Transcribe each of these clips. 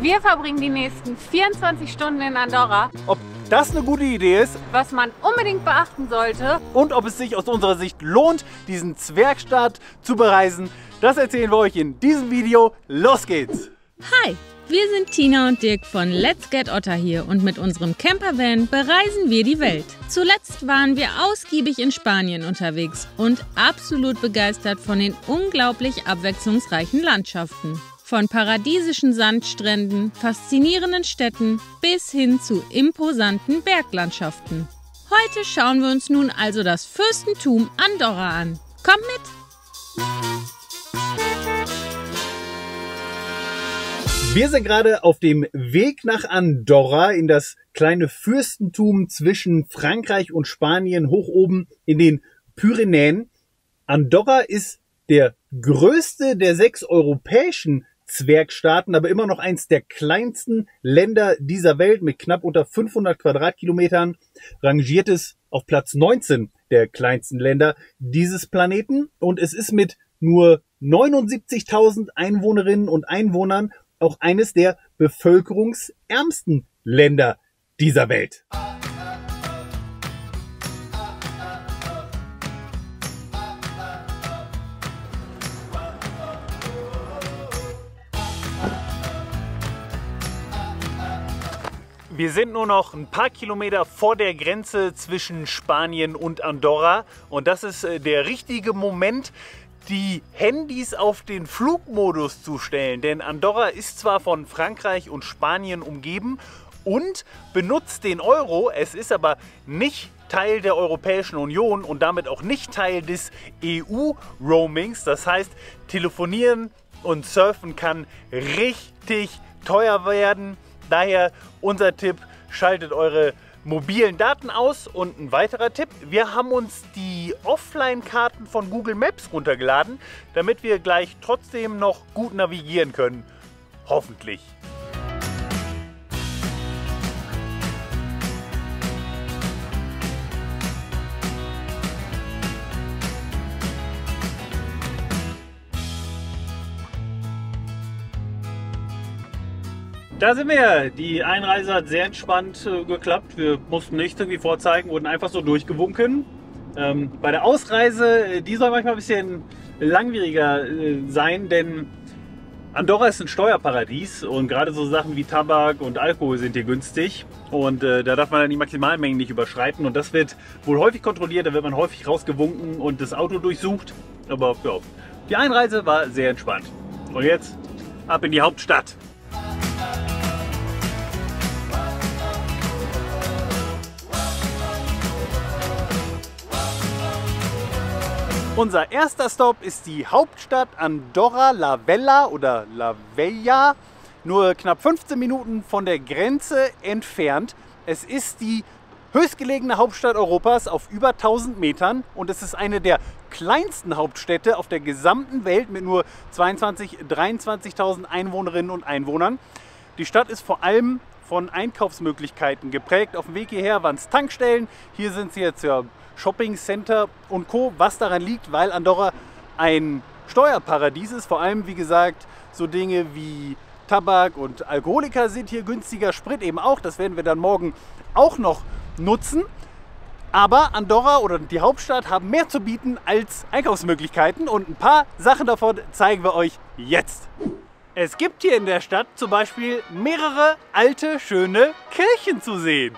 Wir verbringen die nächsten 24 Stunden in Andorra. Ob das eine gute Idee ist, Was man unbedingt beachten sollte. und ob es sich aus unserer Sicht lohnt, diesen Zwergstaat zu bereisen, das erzählen wir euch in diesem Video. Los geht's! Hi, wir sind Tina und Dirk von Let's Get Otter hier und mit unserem Campervan bereisen wir die Welt. Zuletzt waren wir ausgiebig in Spanien unterwegs und absolut begeistert von den unglaublich abwechslungsreichen Landschaften. Von paradiesischen Sandstränden, faszinierenden Städten bis hin zu imposanten Berglandschaften. Heute schauen wir uns nun also das Fürstentum Andorra an. Kommt mit! Wir sind gerade auf dem Weg nach Andorra in das kleine Fürstentum zwischen Frankreich und Spanien hoch oben in den Pyrenäen. Andorra ist der größte der 6 europäischen Zwergstaaten, aber immer noch eins der kleinsten Länder dieser Welt mit knapp unter 500 Quadratkilometern, rangiert es auf Platz 19 der kleinsten Länder dieses Planeten und es ist mit nur 79.000 Einwohnerinnen und Einwohnern auch eines der bevölkerungsärmsten Länder dieser Welt. Wir sind nur noch ein paar Kilometer vor der Grenze zwischen Spanien und Andorra und das ist der richtige Moment, die Handys auf den Flugmodus zu stellen, denn Andorra ist zwar von Frankreich und Spanien umgeben und benutzt den Euro, es ist aber nicht Teil der Europäischen Union und damit auch nicht Teil des EU-Roamings, das heißt, telefonieren und surfen kann richtig teuer werden. Daher unser Tipp, schaltet eure mobilen Daten aus. Und ein weiterer Tipp, wir haben uns die Offline-Karten von Google Maps runtergeladen, damit wir gleich trotzdem noch gut navigieren können. Hoffentlich. Da sind wir. Die Einreise hat sehr entspannt geklappt. Wir mussten nichts irgendwie vorzeigen, wurden einfach so durchgewunken. Bei der Ausreise, die soll manchmal ein bisschen langwieriger sein, denn Andorra ist ein Steuerparadies und gerade so Sachen wie Tabak und Alkohol sind hier günstig. Und da darf man dann die Maximalmengen nicht überschreiten und das wird wohl häufig kontrolliert, da wird man häufig rausgewunken und das Auto durchsucht. Aber ja, die Einreise war sehr entspannt. Und jetzt ab in die Hauptstadt. Unser erster Stopp ist die Hauptstadt Andorra la Vella oder La Vella, nur knapp 15 Minuten von der Grenze entfernt. Es ist die höchstgelegene Hauptstadt Europas auf über 1000 Metern und es ist eine der kleinsten Hauptstädte auf der gesamten Welt mit nur 22.000, 23.000 Einwohnerinnen und Einwohnern. Die Stadt ist vor allem von Einkaufsmöglichkeiten geprägt. Auf dem Weg hierher waren es Tankstellen, hier sind sie jetzt ja Shopping Center und Co., was daran liegt, weil Andorra ein Steuerparadies ist. Vor allem, wie gesagt, so Dinge wie Tabak und Alkoholiker sind hier günstiger, Sprit eben auch. Das werden wir dann morgen auch noch nutzen. Aber Andorra oder die Hauptstadt haben mehr zu bieten als Einkaufsmöglichkeiten und ein paar Sachen davon zeigen wir euch jetzt. Es gibt hier in der Stadt zum Beispiel mehrere alte, schöne Kirchen zu sehen.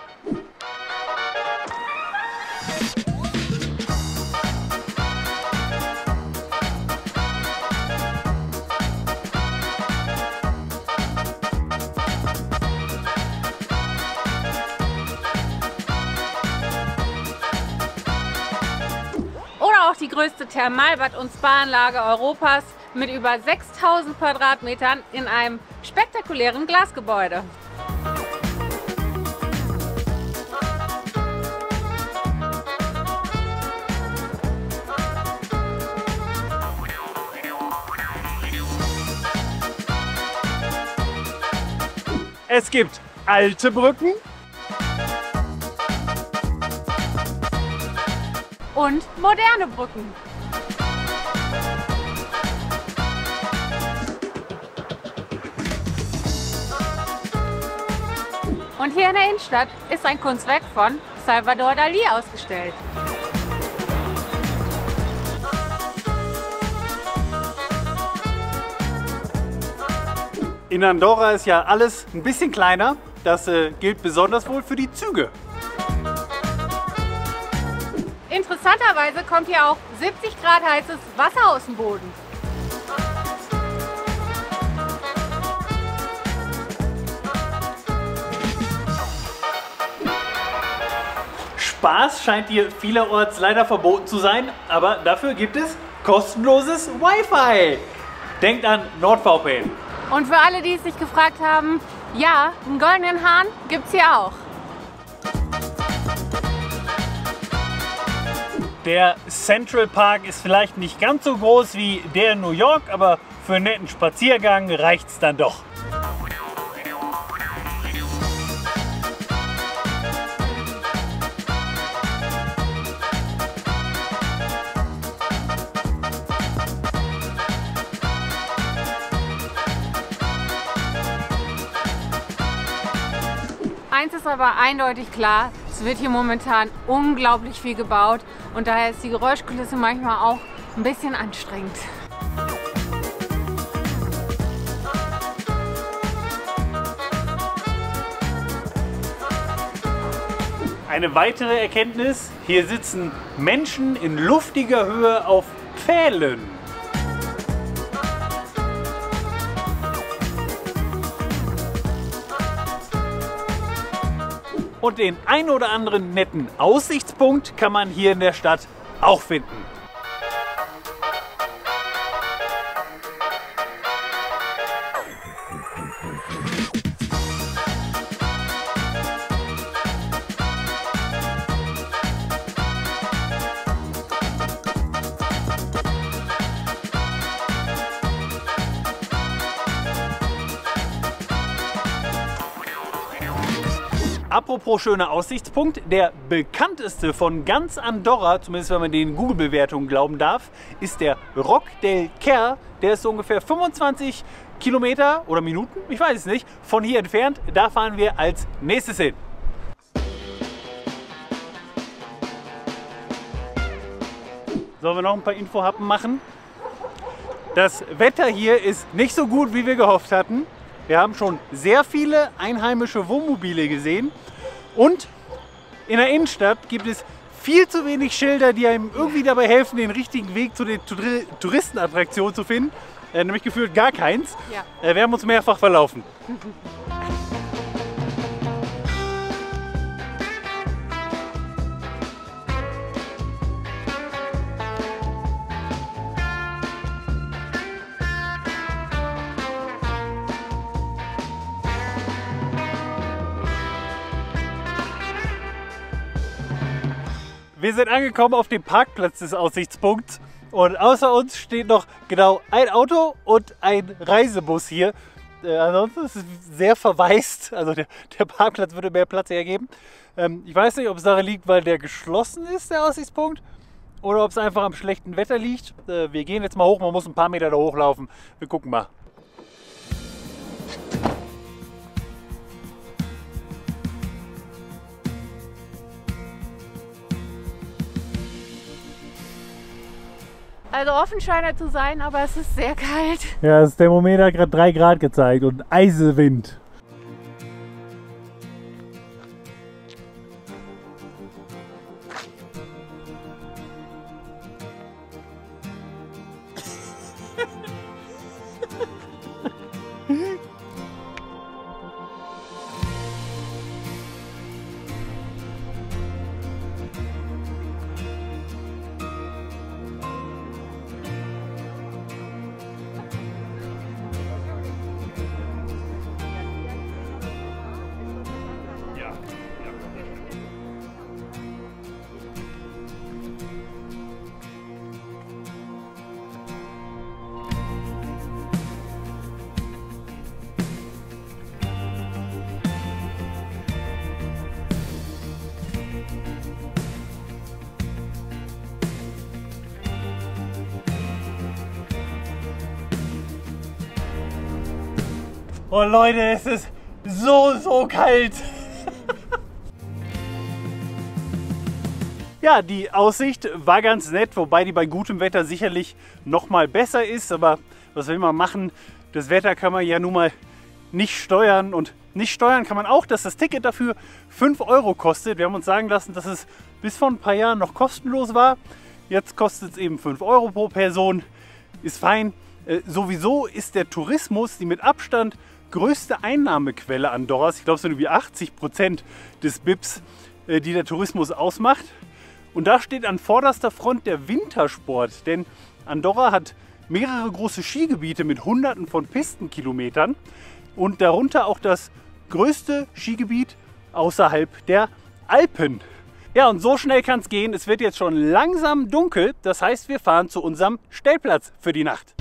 Auch die größte Thermalbad- und Spa-Anlage Europas mit über 6000 Quadratmetern in einem spektakulären Glasgebäude. Es gibt alte Brücken und moderne Brücken. Und hier in der Innenstadt ist ein Kunstwerk von Salvador Dalí ausgestellt. In Andorra ist ja alles ein bisschen kleiner. Das gilt besonders wohl für die Züge. Interessanterweise kommt hier auch 70 Grad heißes Wasser aus dem Boden. Spaß scheint hier vielerorts leider verboten zu sein, aber dafür gibt es kostenloses Wi-Fi. Denkt an NordVPN. Und für alle, die es sich gefragt haben, ja, einen goldenen Hahn gibt es hier auch. Der Central Park ist vielleicht nicht ganz so groß wie der in New York, aber für einen netten Spaziergang reicht es dann doch. Eins ist aber eindeutig klar, es wird hier momentan unglaublich viel gebaut und daher ist die Geräuschkulisse manchmal auch ein bisschen anstrengend. Eine weitere Erkenntnis, hier sitzen Menschen in luftiger Höhe auf Pfählen. Und den ein oder anderen netten Aussichtspunkt kann man hier in der Stadt auch finden. Apropos schöner Aussichtspunkt, der bekannteste von ganz Andorra, zumindest wenn man den Google-Bewertungen glauben darf, ist der Roc del Quer. Der ist so ungefähr 25 Kilometer oder Minuten, ich weiß es nicht, von hier entfernt. Da fahren wir als nächstes hin. Sollen wir noch ein paar Infohappen machen? Das Wetter hier ist nicht so gut, wie wir gehofft hatten. Wir haben schon sehr viele einheimische Wohnmobile gesehen und in der Innenstadt gibt es viel zu wenig Schilder, die einem irgendwie dabei helfen, den richtigen Weg zu den Touristenattraktionen zu finden. Nämlich gefühlt gar keins. Ja. Wir haben uns mehrfach verlaufen. Wir sind angekommen auf dem Parkplatz des Aussichtspunkts und außer uns steht noch genau ein Auto und ein Reisebus hier. Ansonsten ist es sehr verwaist, also der Parkplatz würde mehr Platz hergeben. Ich weiß nicht, ob es daran liegt, weil der geschlossen ist, der Aussichtspunkt, oder ob es einfach am schlechten Wetter liegt. Wir gehen jetzt mal hoch, man muss ein paar Meter da hochlaufen. Wir gucken mal. Also offen scheint er zu sein, aber es ist sehr kalt. Ja, das Thermometer hat gerade 3 Grad gezeigt und Eisewind. Oh Leute, es ist so kalt. Ja, die Aussicht war ganz nett, wobei die bei gutem Wetter sicherlich noch mal besser ist. Aber was will man machen? Das Wetter kann man ja nun mal nicht steuern. Und nicht steuern kann man auch, dass das Ticket dafür 5 € kostet. Wir haben uns sagen lassen, dass es bis vor ein paar Jahren noch kostenlos war. Jetzt kostet es eben 5 € pro Person. Ist fein. Sowieso ist der Tourismus die mit Abstand größte Einnahmequelle Andorras. Ich glaube, es sind irgendwie 80% des BIPs, die der Tourismus ausmacht. Und da steht an vorderster Front der Wintersport. Denn Andorra hat mehrere große Skigebiete mit Hunderten von Pistenkilometern. Und darunter auch das größte Skigebiet außerhalb der Alpen. Ja, und so schnell kann es gehen. Es wird jetzt schon langsam dunkel. Das heißt, wir fahren zu unserem Stellplatz für die Nacht.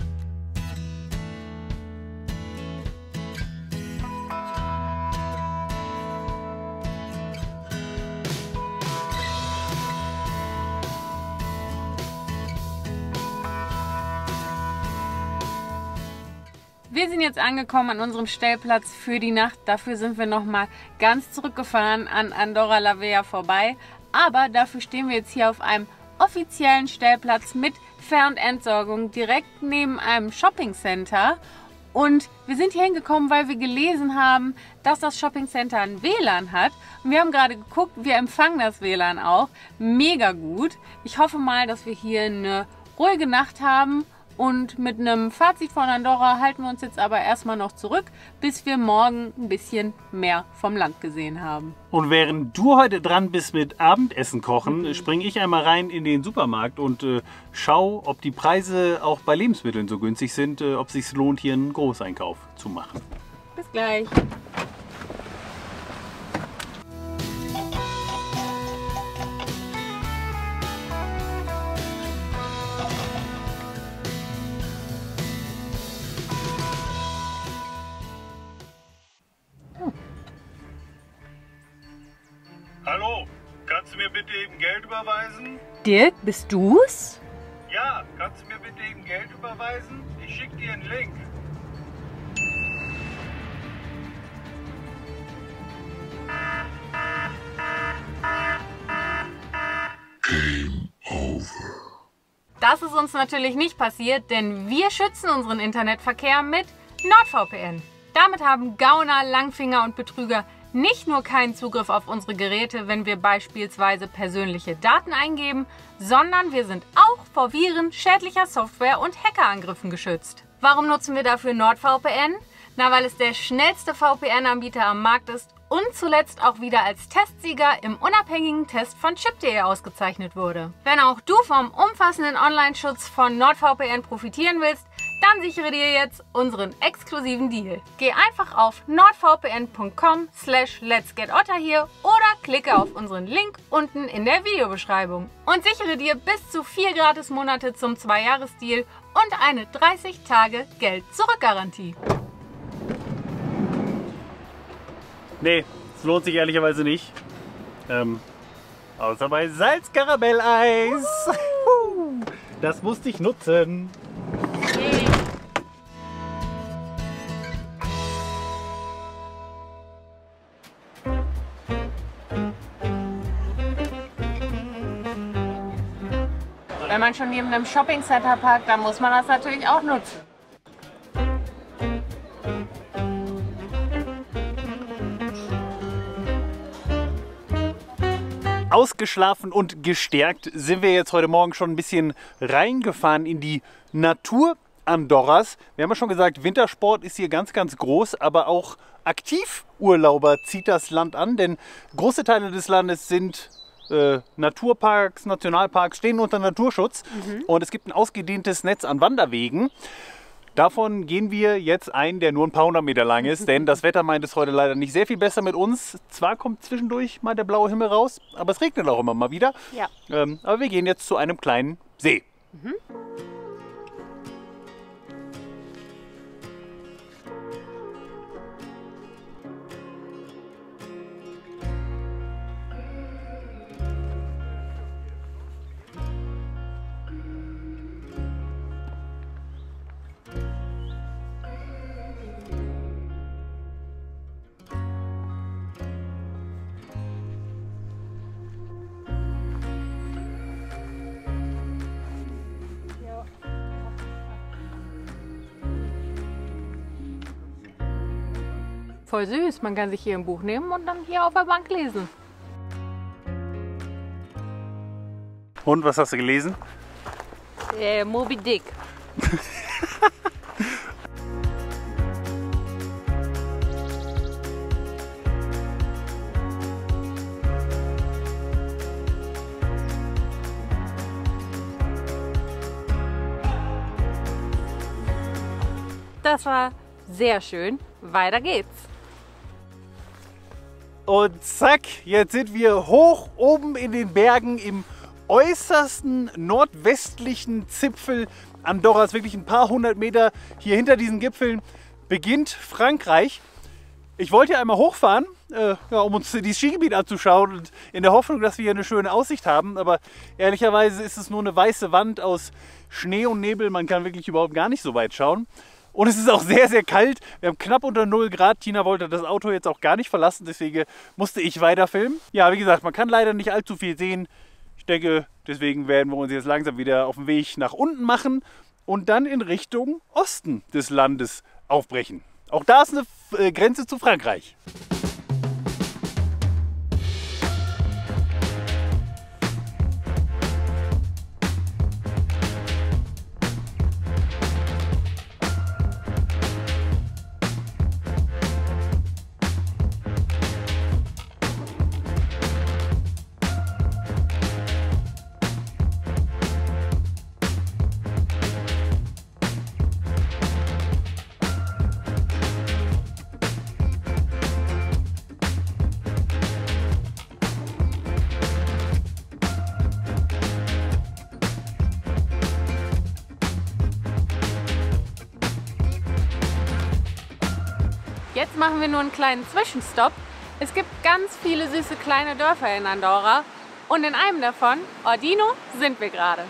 Wir sind jetzt angekommen an unserem Stellplatz für die Nacht. Dafür sind wir nochmal ganz zurückgefahren an Andorra la Vella vorbei. Aber dafür stehen wir jetzt hier auf einem offiziellen Stellplatz mit Fähr- und Entsorgung direkt neben einem Shoppingcenter. Und wir sind hier hingekommen, weil wir gelesen haben, dass das Shoppingcenter ein WLAN hat. Und wir haben gerade geguckt, wir empfangen das WLAN auch. Mega gut. Ich hoffe mal, dass wir hier eine ruhige Nacht haben. Und mit einem Fazit von Andorra halten wir uns jetzt aber erstmal noch zurück, bis wir morgen ein bisschen mehr vom Land gesehen haben. Und während du heute dran bist mit Abendessen kochen, springe ich einmal rein in den Supermarkt und schau, ob die Preise auch bei Lebensmitteln so günstig sind, ob es sich lohnt, hier einen Großeinkauf zu machen. Bis gleich. Hallo, kannst du mir bitte eben Geld überweisen? Dirk, bist du's? Ja, kannst du mir bitte eben Geld überweisen? Ich schicke dir einen Link. Das ist uns natürlich nicht passiert, denn wir schützen unseren Internetverkehr mit NordVPN. Damit haben Gauner, Langfinger und Betrüger nicht nur keinen Zugriff auf unsere Geräte, wenn wir beispielsweise persönliche Daten eingeben, sondern wir sind auch vor Viren, schädlicher Software und Hackerangriffen geschützt. Warum nutzen wir dafür NordVPN? Na, weil es der schnellste VPN-Anbieter am Markt ist und zuletzt auch wieder als Testsieger im unabhängigen Test von Chip.de ausgezeichnet wurde. Wenn auch du vom umfassenden Online-Schutz von NordVPN profitieren willst, dann sichere dir jetzt unseren exklusiven Deal. Geh einfach auf nordvpn.com/letsgetotter oder klicke auf unseren Link unten in der Videobeschreibung und sichere dir bis zu 4 Gratis-Monate zum 2-Jahres-Deal und eine 30-Tage-Geld-Zurück-Garantie. Nee, es lohnt sich ehrlicherweise nicht. Außer bei Salzkaramelleis. Das musste ich nutzen. Wenn man schon neben einem Shopping-Center parkt, dann muss man das natürlich auch nutzen. Ausgeschlafen und gestärkt sind wir jetzt heute Morgen schon ein bisschen reingefahren in die Natur Andorras. Wir haben ja schon gesagt, Wintersport ist hier ganz, ganz groß, aber auch Aktivurlauber zieht das Land an, denn große Teile des Landes sind Naturparks, Nationalparks, stehen unter Naturschutz und es gibt ein ausgedehntes Netz an Wanderwegen. Davon gehen wir jetzt ein, der nur ein paar 100 Meter lang ist, denn das Wetter meint es heute leider nicht sehr viel besser mit uns. Zwar kommt zwischendurch mal der blaue Himmel raus, aber es regnet auch immer mal wieder. Ja. Aber wir gehen jetzt zu einem kleinen See. Voll süß. Man kann sich hier ein Buch nehmen und dann hier auf der Bank lesen. Und was hast du gelesen? Moby Dick. Das war sehr schön. Weiter geht's. Und zack, jetzt sind wir hoch oben in den Bergen im äußersten nordwestlichen Zipfel Andorras. Wirklich ein paar hundert Meter hier hinter diesen Gipfeln beginnt Frankreich. Ich wollte ja einmal hochfahren, um uns dieses Skigebiet anzuschauen und in der Hoffnung, dass wir hier eine schöne Aussicht haben. Aber ehrlicherweise ist es nur eine weiße Wand aus Schnee und Nebel. Man kann wirklich überhaupt gar nicht so weit schauen. Und es ist auch sehr, sehr kalt. Wir haben knapp unter 0 Grad. Tina wollte das Auto jetzt auch gar nicht verlassen, deswegen musste ich weiter filmen. Ja, wie gesagt, man kann leider nicht allzu viel sehen. Ich denke, deswegen werden wir uns jetzt langsam wieder auf den Weg nach unten machen und dann in Richtung Osten des Landes aufbrechen. Auch da ist eine Grenze zu Frankreich. Jetzt machen wir nur einen kleinen Zwischenstopp. Es gibt ganz viele süße kleine Dörfer in Andorra und in einem davon, Ordino, sind wir gerade.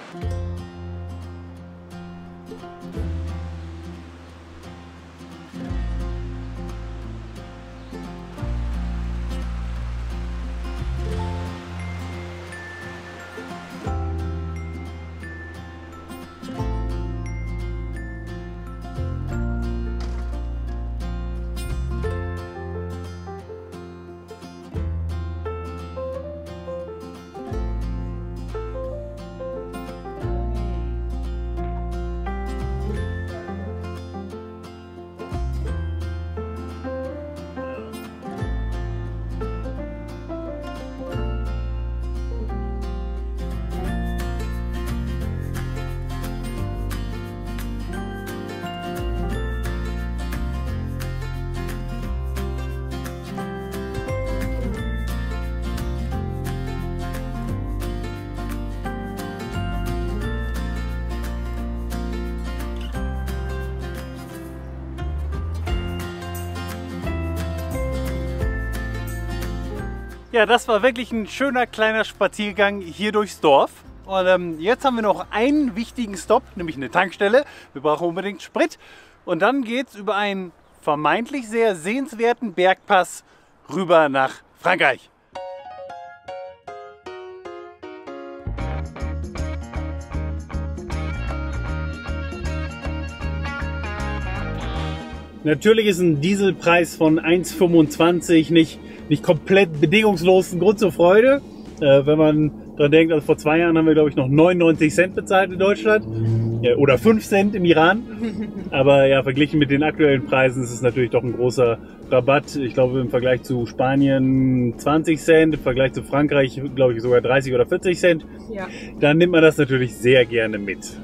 Ja, das war wirklich ein schöner kleiner Spaziergang hier durchs Dorf. Und jetzt haben wir noch einen wichtigen Stopp, nämlich eine Tankstelle. Wir brauchen unbedingt Sprit. Und dann geht es über einen vermeintlich sehr sehenswerten Bergpass rüber nach Frankreich. Natürlich ist ein Dieselpreis von 1,25 nicht komplett bedingungslos ein Grund zur Freude. Wenn man daran denkt, also vor 2 Jahren haben wir, glaube ich, noch 99 Cent bezahlt in Deutschland. Oder 5 Cent im Iran. Aber ja, verglichen mit den aktuellen Preisen ist es natürlich doch ein großer Rabatt. Ich glaube, im Vergleich zu Spanien 20 Cent, im Vergleich zu Frankreich, glaube ich, sogar 30 oder 40 Cent. Ja. Dann nimmt man das natürlich sehr gerne mit.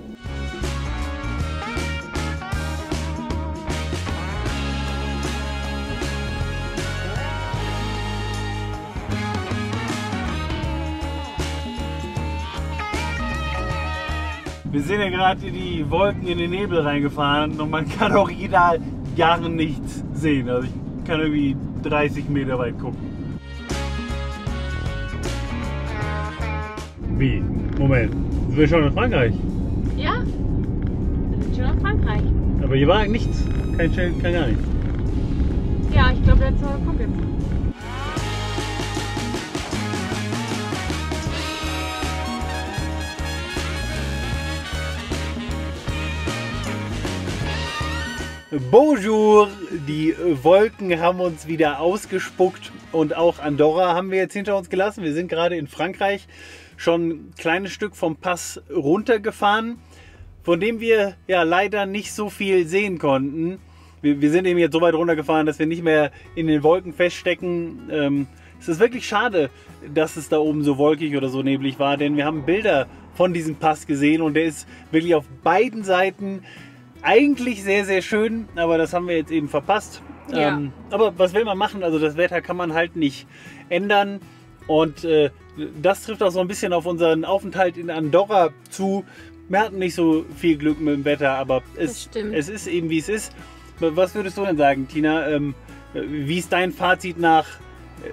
Wir sind ja gerade in die Wolken, in den Nebel reingefahren und man kann original gar nichts sehen. Also ich kann irgendwie 30 Meter weit gucken. Wie? Moment, sind wir schon in Frankreich? Ja, wir sind schon in Frankreich. Aber hier war nichts, kein Schild, kein gar nichts. Ja, ich glaube, der Zoll kommt jetzt. Bonjour! Die Wolken haben uns wieder ausgespuckt und auch Andorra haben wir jetzt hinter uns gelassen. Wir sind gerade in Frankreich schon ein kleines Stück vom Pass runtergefahren, von dem wir ja leider nicht so viel sehen konnten. Wir sind eben jetzt so weit runtergefahren, dass wir nicht mehr in den Wolken feststecken. Es ist wirklich schade, dass es da oben so wolkig oder so neblig war, denn wir haben Bilder von diesem Pass gesehen und der ist wirklich auf beiden Seiten eigentlich sehr, sehr schön, aber das haben wir jetzt eben verpasst. Ja. Aber was will man machen? Also das Wetter kann man halt nicht ändern und das trifft auch so ein bisschen auf unseren Aufenthalt in Andorra zu. Wir hatten nicht so viel Glück mit dem Wetter, aber es ist eben wie es ist. Was würdest du denn sagen, Tina? Wie ist dein Fazit nach,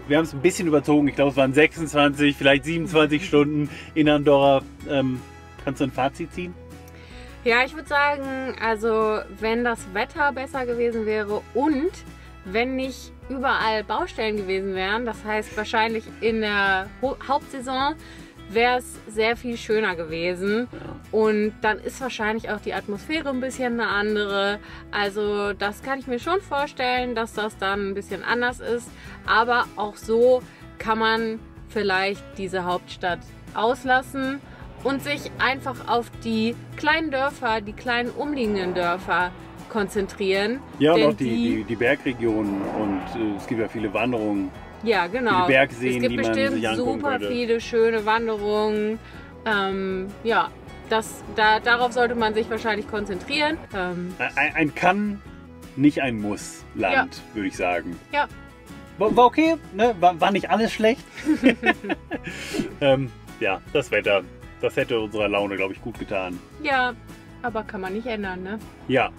wir haben es ein bisschen überzogen, ich glaube es waren 26, vielleicht 27 Stunden in Andorra. Kannst du ein Fazit ziehen? Ja, ich würde sagen, also wenn das Wetter besser gewesen wäre und wenn nicht überall Baustellen gewesen wären, das heißt wahrscheinlich in der Hauptsaison, wäre es sehr viel schöner gewesen. Ja. Und dann ist wahrscheinlich auch die Atmosphäre ein bisschen eine andere. Also das kann ich mir schon vorstellen, dass das dann ein bisschen anders ist. Aber auch so kann man vielleicht diese Hauptstadt auslassen und sich einfach auf die kleinen Dörfer, die kleinen umliegenden Dörfer konzentrieren. Ja, und auch die Bergregionen und es gibt ja viele Wanderungen. Ja, genau. Viele Bergseen, es gibt bestimmt super viele schöne Wanderungen. Ja, darauf sollte man sich wahrscheinlich konzentrieren. Ein Kann, nicht ein Muss-Land, ja, würde ich sagen. Ja. War okay, ne? War nicht alles schlecht. Ja, das Wetter, das hätte unserer Laune, glaube ich, gut getan. Ja, aber kann man nicht ändern, ne? Ja.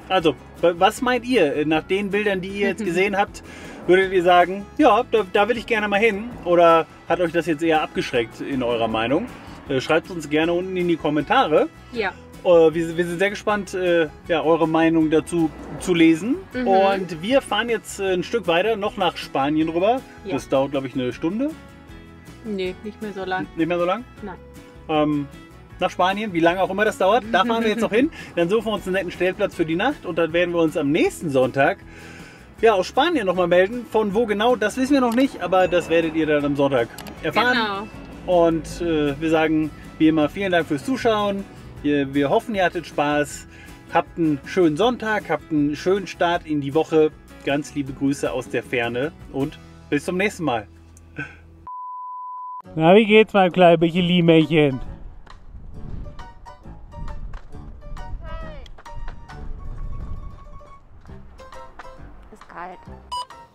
Also, was meint ihr nach den Bildern, die ihr jetzt gesehen habt? Würdet ihr sagen, ja, da will ich gerne mal hin? Oder hat euch das jetzt eher abgeschreckt in eurer Meinung? Schreibt uns gerne unten in die Kommentare. Ja. Wir sind sehr gespannt, ja, eure Meinung dazu zu lesen. Und wir fahren jetzt ein Stück weiter, noch nach Spanien rüber. Ja. Das dauert, glaube ich, eine Stunde. Nee, nicht mehr so lang. Nicht mehr so lang? Nein. Nach Spanien, wie lange auch immer das dauert. Da fahren wir jetzt noch hin. Dann suchen wir uns einen netten Stellplatz für die Nacht und dann werden wir uns am nächsten Sonntag ja, aus Spanien nochmal melden. Von wo genau, das wissen wir noch nicht, aber das werdet ihr dann am Sonntag erfahren. Genau. Und wir sagen wie immer vielen Dank fürs Zuschauen. Wir hoffen, ihr hattet Spaß. Habt einen schönen Sonntag, habt einen schönen Start in die Woche. Ganz liebe Grüße aus der Ferne und bis zum nächsten Mal. Na, wie geht's, mein kleines Liemächen?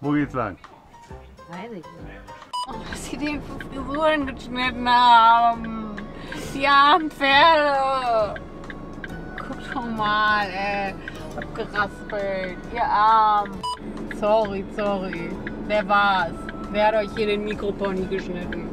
Wo geht's lang? Weiß ich nicht. Oh, dass sie die Frisuren geschnitten haben. Die armen Pferde. Guck schon mal, ey. Abgeraspelt. Ihr Arm. Sorry. Wer war's? Wer hat euch hier den Mikropony geschnitten?